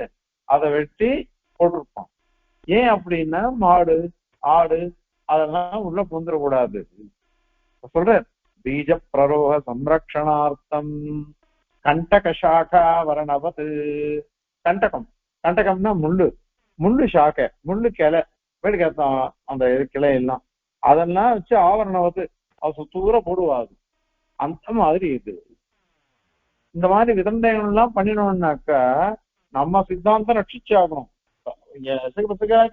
அதை வெட்டி போட்டிருப்பான். ஏன் அப்படின்னா மாடு ஆடு அதெல்லாம் உள்ள புந்துடக்கூடாது சொல்ற. பீஜ பிரரோக சம்ரக்ஷணார்த்தம் கண்டக சாகா வரணவத். கண்டகம், கண்டகம்னா முள்ளு, முள்ளு சாக்கை, முள்ளு கிளை, வேலைக்காத்தான் அந்த கிளை எல்லாம் அதெல்லாம் வச்சு ஆவரணவத்து அது சுத்தூர போடுவாது. அந்த மாதிரி இது. இந்த மாதிரி விதண்டைகள் எல்லாம் பண்ணினோம்னாக்கா நம்ம சித்தாந்தம் ரட்சிச்சாகணும்.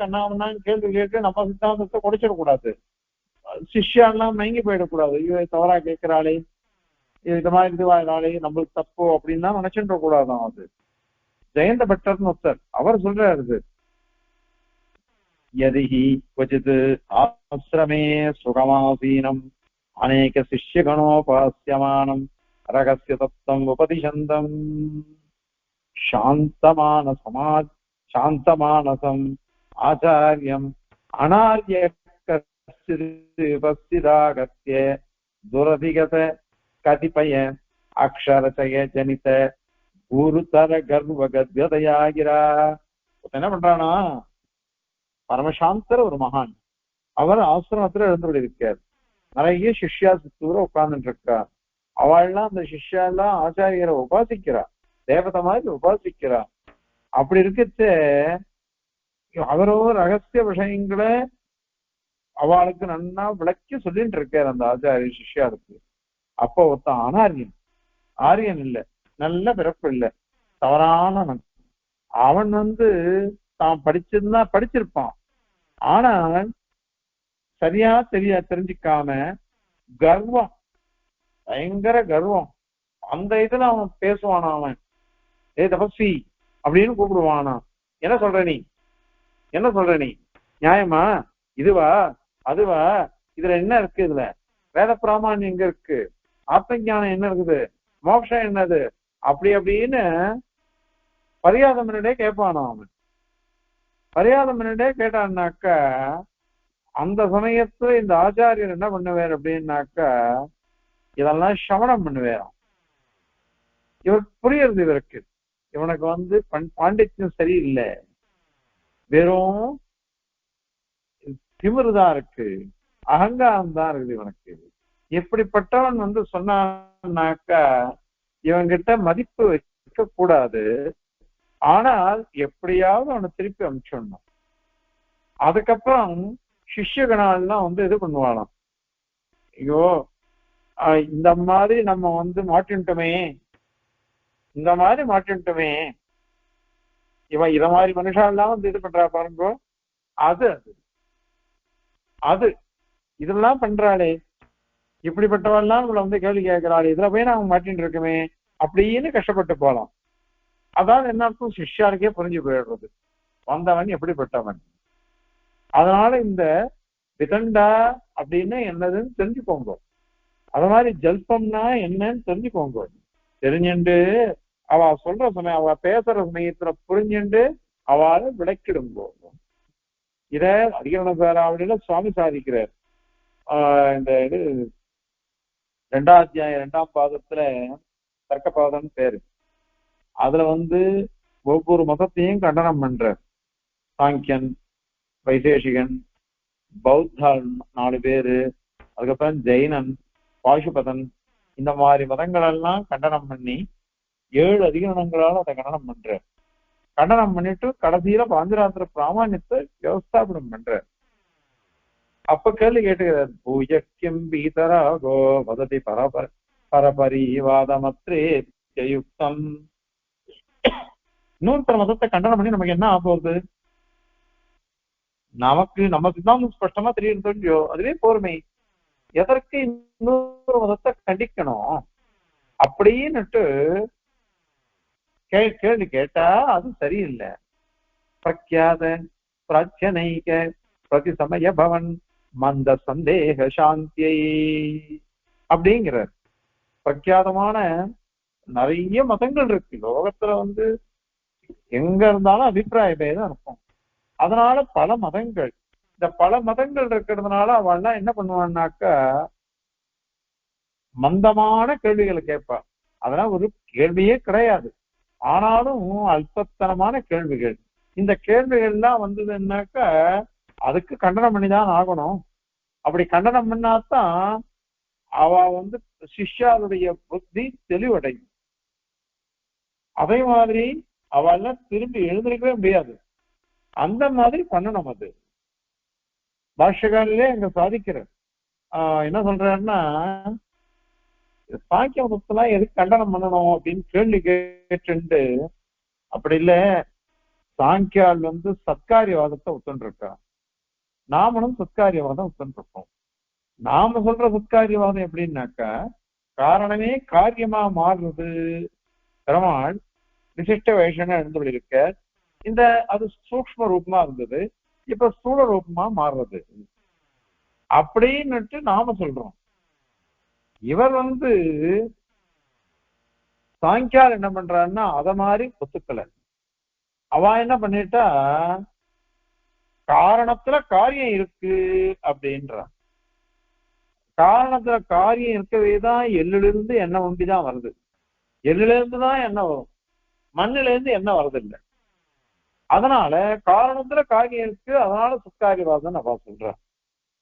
கண்ணாமண்ணான்னு கேள்வி கேட்டு நம்ம சித்தாந்தத்தை குறைச்சிடக்கூடாது. சிஷ்யாலாம் மயங்கி போயிடக்கூடாது. ஐயோ தவறா கேட்கிறாளே, இது மாதிரி இதுவாயினாலே நம்மளுக்கு தப்பு அப்படின்னு தான் நினைச்சுட கூடாதான். அது ஜெயந்த பட்டர்னு ஒருத்தர் அவர் சொல்றாரு, யதிஹி क्वचित् ஆஸ்ரமே சுகமாசீனம் அநேக சிஷ்யகணோபாஸ்யமானம் ரகஸ்ய தத்துவம் உபதிஷந்தம் சாந்தமானசம் ஆச்சாரியம் அனார்யகஸ்ய துரதிகத கதிபய அக்ஷரசய ஜனித குருதர கர்வகத்கதையாகிறா. என்ன பண்றானா, பரமசாந்தர் ஒரு மகான், அவர் ஆசிரமத்துல எழுந்து இருக்கார். நிறைய சிஷ்யா சுத்தூர உட்கார்ந்துட்டு இருக்கா. அவள்லாம் அந்த சிஷ்யா எல்லாம் ஆச்சாரியரை உபாசிக்கிறா, தேவதை மாதிரி உபாசிக்கிறா. அப்படி இருக்கச்சு அவரோ ரகசிய விஷயங்களை அவளுக்கு நன்னா விளக்கி சொல்லிட்டு இருக்காரு அந்த ஆச்சாரிய சிஷ்யாருக்கு. அப்போ ஒருத்தன் அனாரியன், ஆரியன் இல்ல, நல்ல பிறப்பு இல்ல, தவறானவன். அவன் தான் படிச்சிருந்தா படிச்சிருப்பான், ஆனால் சரியா தெரிஞ்சுக்காம கர்வம், பயங்கர கர்வம். அந்த இதுல அவன் பேசுவானா, அவன் ஏ தபஸ்வி அப்படின்னு கூப்பிடுவானா. என்ன சொல்ற நீ, என்ன சொல்ற நீ, நியாயமா, இதுவா அதுவா, இதுல என்ன இருக்கு, இதுல வேத பிராமணியம் எங்க இருக்கு, ஆத்ம ஞானம் என்ன இருக்குது, மோட்சம் என்னது, அப்படி அப்படின்னு பரியாத முன்னாடியே கேட்பானா அவன். பரியாத முன்னாடியே கேட்டான்னாக்கா அந்த சமயத்துல இந்த ஆச்சாரியர் என்ன பண்ணுவார் அப்படின்னாக்கா இதெல்லாம் சமணம் பண்ணுவாராம். இவருக்கு புரியுறது, இவருக்கு இவனுக்கு பாண்டித்யம் சரியில்லை, வெறும் திமிருதான் இருக்கு, அகங்காரம் தான் இருக்குது இவனுக்கு. எப்படிப்பட்டவன் சொன்னான்னாக்கா இவன்கிட்ட மதிப்பு வைக்க கூடாது, ஆனால் எப்படியாவது அவனை திருப்பி அனுப்பிச்சிடணும். அதுக்கப்புறம் சிஷ்யகணாலாம் இது பண்ணுவானாம், ஐயோ இந்த மாதிரி நம்ம மாட்டின்ட்டோமே, இந்த மாதிரி மாட்டின்ட்டோமே, இவன் இத மாதிரி மனுஷாலாம் இது பண்றா பாருங்க, அது அது இதெல்லாம் பண்றாளே, இப்படிப்பட்டவெல்லாம் நம்மள கேள்வி கேட்கிறாளே, இதுல போய் நாம மாட்டின்னு இருக்குமே அப்படின்னு கஷ்டப்பட்டு போலாம். அதாவது என்ன அர்த்தம், சிஷ்யாருக்கே புரிஞ்சு போயிடுறது வந்தவன் எப்படிப்பட்டவன். அதனால இந்த விதண்டா அப்படின்னு என்னதுன்னு தெரிஞ்சுக்கோங்க, அது மாதிரி ஜல்பம்னா என்னன்னு தெரிஞ்சுக்கோங்க. தெரிஞ்சுண்டு அவ சொல்ற சமயம், அவ பேசுற சமயத்துல புரிஞ்சுண்டு அவளை விளக்கிடுங்கோ. இத அதிகரண பேராவளியில சுவாமி சாதிக்கிறார். இந்த இது 2ஆம் அத்தியாயம் 2ஆம் பாதத்துல தர்க்க பாதம்னு பேரு. அதுல ஒவ்வொரு மதத்தையும் கண்டனம் பண்ற, சாங்கியன், வைசேஷிகன், பௌத்தாள் 4 பேரு, அதுக்கப்புறம் ஜெயினன், பாசுபதன், இந்த மாதிரி மதங்கள் எல்லாம் கண்டனம் பண்ணி 7 அதிகரணங்களால அதை கண்டனம் பண்ற. கண்டனம் பண்ணிட்டு கடைசியில பாஞ்சராத்திர பிராமணியத்தை வியவஸ்தாபனம் பண்ற. அப்ப கேள்வி கேட்டுக்கிறார், பூஜக்கியம் பீதராகோ வததி பரபரிவாதமத்ரே யுக்தம். இன்னொருத்தர மதத்தை கண்டனம் பண்ணி நமக்கு என்ன ஆகுது, நமக்கு நம்ம சித்தாந்தம் ஸ்பஷ்டமா தெரியும் இல்லையோ, அதுவே போருமை, எதற்கு இன்னொரு மதத்தை கண்டிக்கணும் அப்படின்னுட்டு கேள்வி கேட்டா அது சரியில்லை. பிரக்யாத பிராச்சனைக பிரதிசமய பவன் மந்த சந்தேக சாந்தியை அப்படிங்கிறார். பிரக்யாதமான நிறைய மதங்கள் இருக்கு லோகத்துல, எங்க இருந்தாலும் அபிப்பிராய பேதம் இருக்கும். அதனால பல மதங்கள், இந்த பல மதங்கள் இருக்கிறதுனால அவள்லாம் என்ன பண்ணுவான்னாக்கா மந்தமான கேள்விகளை கேட்பா. அதெல்லாம் ஒரு கேள்வியே கிடையாது, ஆனாலும் அல்பத்தனமான கேள்விகள். இந்த கேள்விகள்லாம் வந்ததுன்னாக்கா அதுக்கு கண்டனம் பண்ணிதான் ஆகணும். அப்படி கண்டனம் பண்ணாதான் அவ சிஷ்யாருடைய புத்தி தெளிவடையும். அதே மாதிரி அவெல்லாம் திரும்பி எழுந்திருக்கவே முடியாது, அந்த மாதிரி பண்ணணும். அது பாஷ்யகாரிலே அங்க சாதிக்கிற என்ன சொல்றாருன்னா, சாங்கிய மதத்தெல்லாம் எதுக்கு கண்டனம் பண்ணணும் அப்படின்னு கேள்வி கேட்டு, அப்படி இல்ல, சாங்கியால் சத்காரியவாதத்தை ஒத்துருக்கா, நாமளும் சத்காரியவாதம் ஒத்துருக்கோம். நாம சொல்ற சத்காரியவாதம் எப்படின்னாக்கா காரணமே காரியமா மாறுறது. பெருமாள் விசிஷ்ட வைஷன எழுந்து இருக்க, இந்த அது சூக்ஷ்ம ரூபமா இருந்தது, இப்ப ஸ்தூல ரூபமா மாறுறது அப்படின்னுட்டு நாம சொல்றோம். இவர் சாங்கியால் என்ன பண்றாருன்னா அத மாதிரி ஒத்துக்கல. அவ என்ன பண்ணிட்டா, காரணத்துல காரியம் இருக்கு அப்படின்றான். காரணத்துல காரியம் இருக்கவே தான் எள்ளிலிருந்து எண்ணெய் உண்டிதான் வருது. எள்ளுல இருந்துதான் எண்ணெய் வரும், மண்ணில இருந்து எண்ணெய் வர்றதில்லை. அதனால காரணத்துல காரியம் இருக்கு, அதனால சத்காரியவாதம் நான் சொல்றேன்.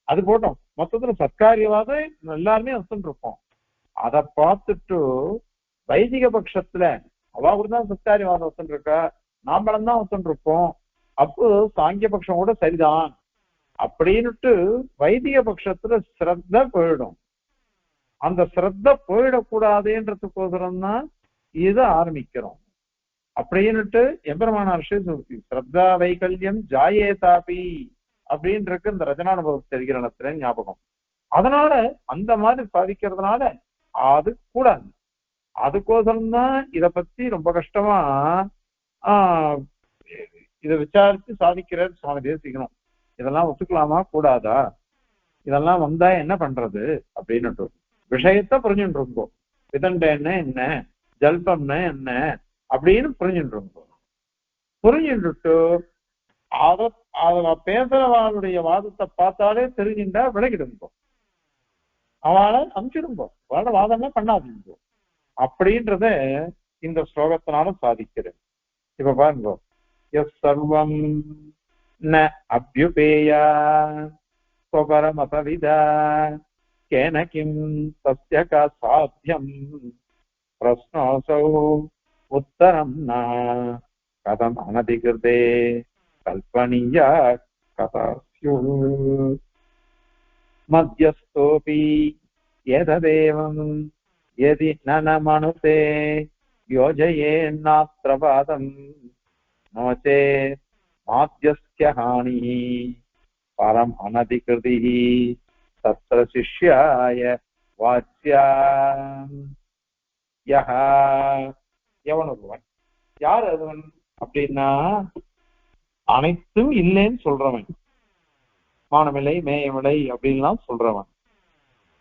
அது போட்டோம், மொத்தத்துல சத்காரியவாதம் எல்லாருமே வச்சுட்டு இருப்போம். அதை பார்த்துட்டு வைதிக பட்சத்துல அவ கூடதான் சத்காரியவாதம் வச்சுட்டு இருக்கா, நாமளும் தான் வச்சுட்டு இருப்போம், அப்போ சாங்கிய பட்சம் கூட சரிதான் அப்படின்னுட்டு வைதிக பட்சத்துல ஸ்ரத்த போயிடும். அந்த ஸ்ரத்த போயிடக்கூடாதுன்றதுக்கோசரம் தான் இதை ஆரம்பிக்கிறோம். அப்படின்னுட்டு எம்பெருமானார் ஸ்ரத்தா வைகல்யம் ஜாயேதாபி அப்படின்னு இருக்கு இந்த ரஜனானுபவ தெரிகிறத்துல ஞாபகம். அதனால அந்த மாதிரி சாதிக்கிறதுனால அது கூடாது. அதுக்கோசரம் தான் இத பத்தி ரொம்ப கஷ்டமா இதை விசாரிச்சு சாதிக்கிறார் சுவாமி தேசிகனும். இதெல்லாம் ஒத்துக்கலாமா கூடாதா, இதெல்லாம் வந்தா என்ன பண்றது அப்படின்னுட்டு விஷயத்த புரிஞ்சுட்டு இருக்கோம். விதண்டன்னா என்ன, ஜல்பம்னா என்ன அப்படின்னு புரிஞ்சுட்டு இருக்கோம். புரிஞ்சுட்டு அத பேசுறவாளுடைய வாதத்தை பார்த்தாலே தெரிஞ்சுட்டா விலகிடுங்கோ, அவளை அனுப்பிச்சிடுங்கோ, அவளோட வாதமே பண்ணாதீங்கோ அப்படின்றத இந்த ஸ்லோகத்தினால சாதிக்கிறது. இப்ப பாருங்க, எஸ் சர்வம் ந அப்யுபேயா ஸ்வபரமசவிதா கேன கிம் தஸ்ய கா சாத்யம் பிரஸ்னோசௌ உத்தரம் ந கதம் அனதிகிருதே கல்பனியா கதாஸ்யு மத்யஸ்தோபி ஏததேவம் யதி ந மனுதே யோஜயேன்னாத்ரபாதம் நோச்சே மாத்யஸ்ய ஹானிः பரம் அனதிகிருதிः தத்ர சிஷ்யாய வாச்யாம் யஹ. எவன் ஒருவன், யார் அதுவன் அப்படின்னா அனைத்தும் இல்லைன்னு சொல்றவன், மானமில்லை மேயமில்லை அப்படின்லாம் சொல்றவன்,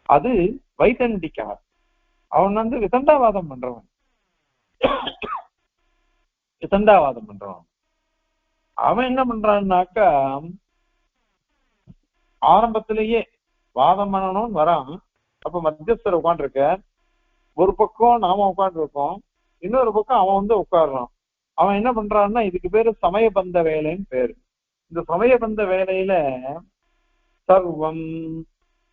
அது வைதண்டிக்கா. அவன் விதண்டாவாதம் பண்றவன், விதண்டாவாதம் பண்றவன். அவன் என்ன பண்றான்னாக்கா ஆரம்பத்திலேயே வாதம் பண்ணணும்னு வரான். அப்ப மத்தியஸ்தர் உட்காந்துருக்க, ஒரு பக்கம் நாம உட்காந்து இருக்கோம், இன்னொரு பக்கம் அவன் உட்காடுறான். அவன் என்ன பண்றான்னா இதுக்கு பேரு சமயபந்த வேலைன்னு பேரு. இந்த சமயபந்த வேலையில சர்வம்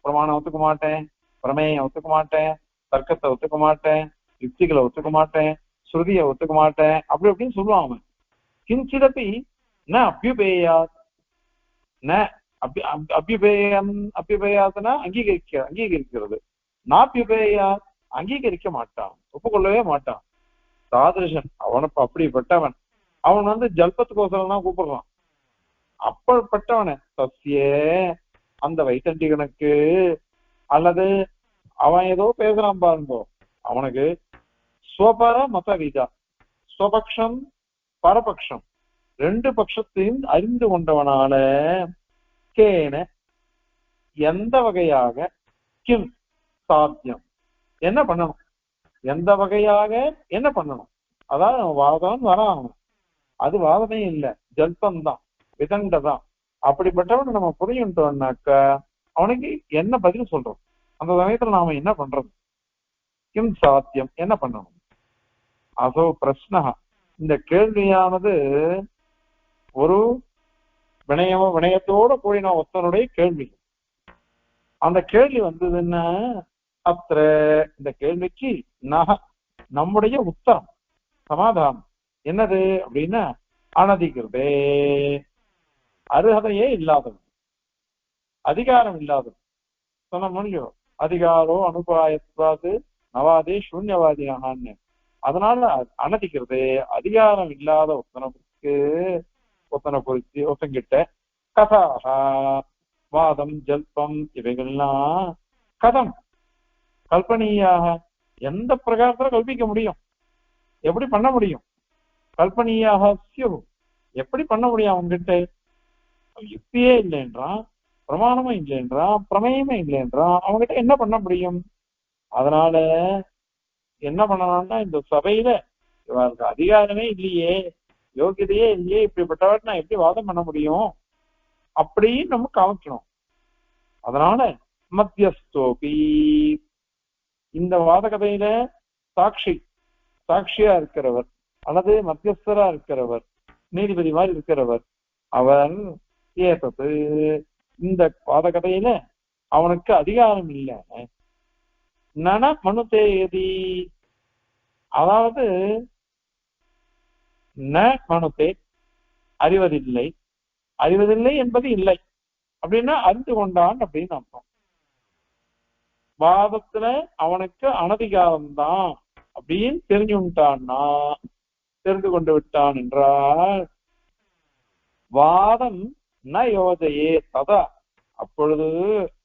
பிரமாணம் ஒத்துக்க மாட்டேன், பிரமேயம் ஒத்துக்க மாட்டேன், தர்க்கத்தை ஒத்துக்க மாட்டேன், யுக்திகளை ஒத்துக்க மாட்டேன், ஸ்ருதியை ஒத்துக்க மாட்டேன், அப்படி அப்படின்னு சொல்லுவான் அவன். கிஞ்சிதப்பி ந அபியுபேயாத், ந அபியுபேயாத்னா அங்கீகரிக்கிறது, நாபியுபேயா அங்கீகரிக்க மாட்டான், ஒப்புக்கொள்ளவே மாட்டான். தாதிருஷன் அவனுக்கு அப்படிப்பட்டவன். அவன் ஜல்பத்துக்கோசரம் தான் கூப்பிடுறான். அப்படிப்பட்டவன சசிய அந்த வைத்தண்டிகனுக்கு, அல்லது அவன் ஏதோ பேசுறான் பாருங்கோ, அவனுக்கு ஸ்வபர மத விதா, ஸ்வபக்ஷம் பரபக்ஷம் ரெண்டு பட்சத்தையும் அறிந்து கொண்டவனால கேன எந்த வகையாக கிம் சாத்தியம் என்ன பண்ணணும், எந்த வகையாக என்ன பண்ணணும், அதாவது வாதம் வரான். அது வாதமே இல்லை, ஜல்பந்தான், விதண்டதான். அப்படிப்பட்டவன் நம்ம புரியுட்டோம்னாக்க அவனுக்கு என்ன பதில் சொல்றோம், அந்த சமயத்துல நாம என்ன பண்றது, கிம் சாத்தியம் என்ன பண்ணணும். அதோ பிரஷ்னா, இந்த கேள்வியானது ஒரு வினயத்தோட கூடின ஒருத்தனுடைய கேள்வி. அந்த கேள்வி வந்ததுன்னா அத்த இந்த கேள்விக்கு நம்முடைய உத்தரம் சமாதானம் என்னது அப்படின்னா அனதிகிறதே, அருகதையே இல்லாதவன், அதிகாரம் இல்லாதவன். சொன்ன முடியும், அதிகாரோ அனுபாயத்து நவாதி சூன்யவாதியானான்னு. அதனால அனதிக்கிறது அதிகாரம் இல்லாத ஒத்தனை குறித்து ஒத்தங்கிட்ட கதாகா வாதம் ஜல்பம் இவைகள்லாம் கதம் கல்பனியாக எந்த பிரகாரத்துல கல்பிக்க முடியும், எப்படி பண்ண முடியும், கல்பனியாக எப்படி பண்ண முடியும். அவன்கிட்ட யுக்தியே இல்லைன்றான், பிரமாணமும் இல்லைன்றான், பிரமேயமே இல்லைன்றான், அவன்கிட்ட என்ன பண்ண முடியும். அதனால என்ன பண்ணலாம்னா இந்த சபையில இவருக்கு அதிகாரமே இல்லையே, யோகியதையே இல்லையே, இப்படிப்பட்டவர்கிட்ட நான் எப்படி வாதம் பண்ண முடியும் அப்படின்னு நம்ம காமிக்கணும். அதனால மத்தியஸ்தோபி இந்த வாத கதையில சாட்சியா இருக்கிறவர் அல்லது மத்தியஸ்தரா இருக்கிறவர், நீதிபதி மாதிரி இருக்கிறவர், அவர் ஏதது இந்த பாதகதையில அவனுக்கு அதிகாரம் இல்லை. நன மனுதேயதி, அதாவது ந மனுதே அறிவதில்லை, அறிவதில்லை என்பது இல்லை அப்படின்னா அறிந்து கொண்டான் அப்படின்னு அர்த்தம். வாதத்துல அவனுக்கு அனதிகாரம்தான் அப்படின்னு தெரிஞ்சுட்டான்னா, தெரிந்து கொண்டு விட்டான் என்றால் வாதம் ந யோஜையே ததா, அப்பொழுது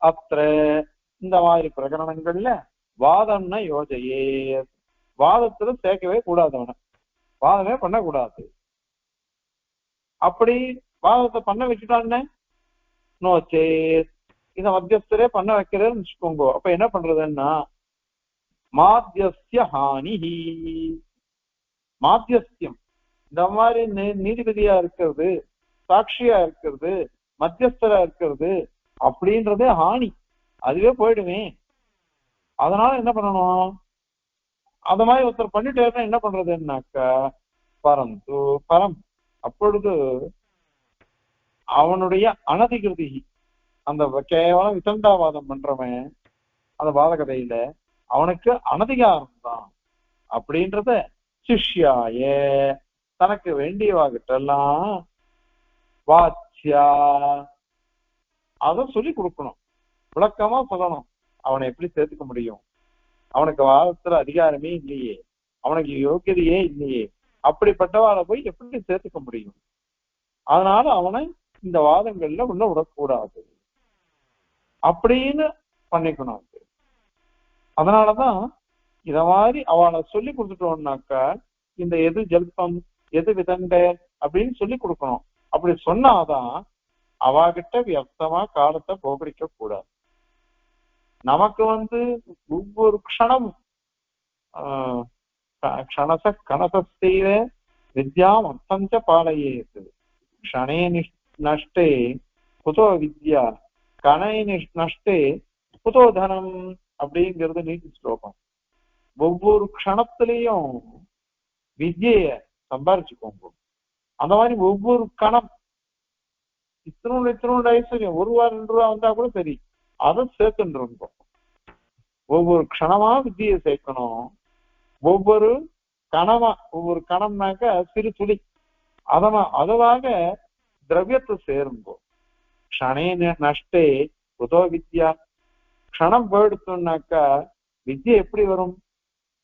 அத்த இந்த மாதிரி பிரகரணங்கள்ல வாதம் ந யோஜையே, வாதத்துல சேர்க்கவே கூடாது, அவனை வாதமே பண்ணக்கூடாது. அப்படி வாதத்தை பண்ண வச்சுட்டான்னு நோச்சே இந்த மத்தியஸ்தரே பண்ண வைக்கிறேன்னு வச்சுக்கோங்க. அப்ப என்ன பண்றதுன்னா மாத்தியஸ்ய ஹானிஹி, மாத்தியஸ்தியம் இந்த மாதிரி நீதிபதியா இருக்கிறது, சாட்சியா இருக்கிறது, மத்தியஸ்தரா இருக்கிறது அப்படின்றதே ஹானி, அதுவே போயிடுமே. அதனால என்ன பண்ணணும், அத மாதிரி ஒருத்தர் பண்ணிட்டேன்னா என்ன பண்றதுன்னாக்கா பரந்து பரம், அப்பொழுது அவனுடைய அனதிகிருதி, அந்த கேவலம் விசண்டாவாதம் பண்றவன் அந்த பாதகதையில அவனுக்கு அனதிகாரம் தான் அப்படின்றத சிஷ்யாய தனக்கு வேண்டியவாகிட்டெல்லாம் வாச்சியா அத சொல்லி கொடுக்கணும், விளக்கமா சொல்லணும். அவனை எப்படி சேர்த்துக்க முடியும், அவனுக்கு வாதத்துல அதிகாரமே இல்லையே, அவனுக்கு யோக்கியதையே இல்லையே, அப்படிப்பட்டவாளை போய் எப்படி சேர்த்துக்க முடியும்? அதனால அவனை இந்த வாதங்கள்ல உள்ள விடக்கூடாது அப்படின்னு பண்ணிக்கணும். அதனாலதான் இத மாதிரி அவளை சொல்லி கொடுத்துட்டோம்னாக்கா இந்த எது ஜல்பம் எது விதண்ட அப்படின்னு சொல்லி கொடுக்கணும். அப்படி சொன்னாதான் அவகிட்ட வியர்த்தமா காலத்தை போகடிக்க கூடாது. நமக்கு ஒவ்வொரு க்ஷணம் க்ஷணச கணசஸ்தீர வித்யாம் அர்த்தஞ்ச பாலையேது க்ஷணே நஷ்டே குதோ வித்யா கணை நஷ்டே குதோ தனம் அப்படிங்கிறது நீதி ஸ்லோகம். ஒவ்வொரு க்ஷணத்திலையும் வித்ய சம்பாரிச்சுக்கோங்க. அந்த மாதிரி ஒவ்வொரு கணம் இத்தனோட ஐஸ்வர்யம் 1 ரூபா 2 ரூபா வந்தா கூட சரி, அதை சேர்த்துட்டு இருந்தோம். ஒவ்வொரு க்ஷணமா வித்தியை சேர்க்கணும். ஒவ்வொரு கணம்னாக்க சிறு துளி அதவாக திரவியத்தை சேரும்போது க்ஷணே நஷ்டே குதோ வித்யா, க்ஷணம் போயிடுத்தோம்னாக்கா வித்யை எப்படி வரும்?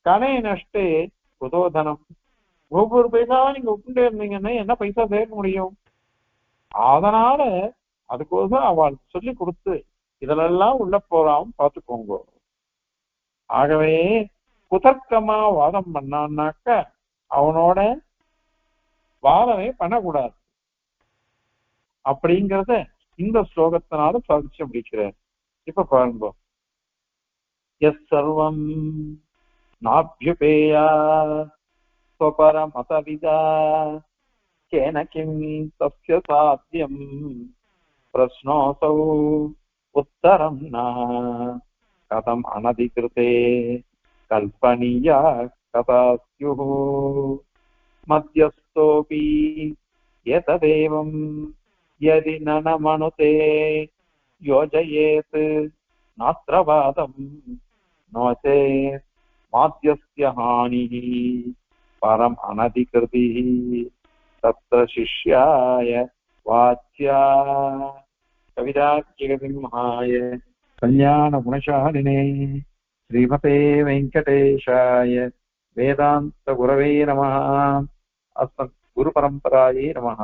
கணே நஷ்டே குதோ தனம். ஒவ்வொரு பைசாவா நீங்க ஒப்புண்டே இருந்தீங்கன்னா என்ன பைசா சேர்க்க முடியும்? அதனால அதுக்கோசம் அவள் சொல்லி கொடுத்து இதுலெல்லாம் உள்ள போறாம பார்த்துக்கோங்க. ஆகவே குதர்க்கமா வாதம் பண்ணான்னாக்க அவனோட வாதமே பண்ணக்கூடாது அப்படிங்கிறத இந்த ஸ்லோகத்தினால சாதிச்சு முடிக்கிறார். இப்ப பாருங்க, எஸ் சர்வம் நாப்யுபேயா ஸ்வபர மதவிதா கேன கிம் தஸ்ய சாத்யம் பிரஸ்னோசௌ உத்தரம் ந கதம் அனதிகிருதே கல்பனியா கதாஸ்யுः மத்யஸ்தோபி யததேவம் யதி ந மனுதே யோஜயேத் நாத்ரவாதம் நோச்சே மாத்யஸ்ய ஹானிः பரம் அனதிகிருதிः தத்ர சிஷ்யாய வாச்யா. கவிதார்க்கிகசிம்ஹாய கல்யாண குணசாலினே ஸ்ரீமதே வெங்கடேஷாய வேதாந்த குரவே நமः. அஸ்மத் குரு பரம்பராயே நமः.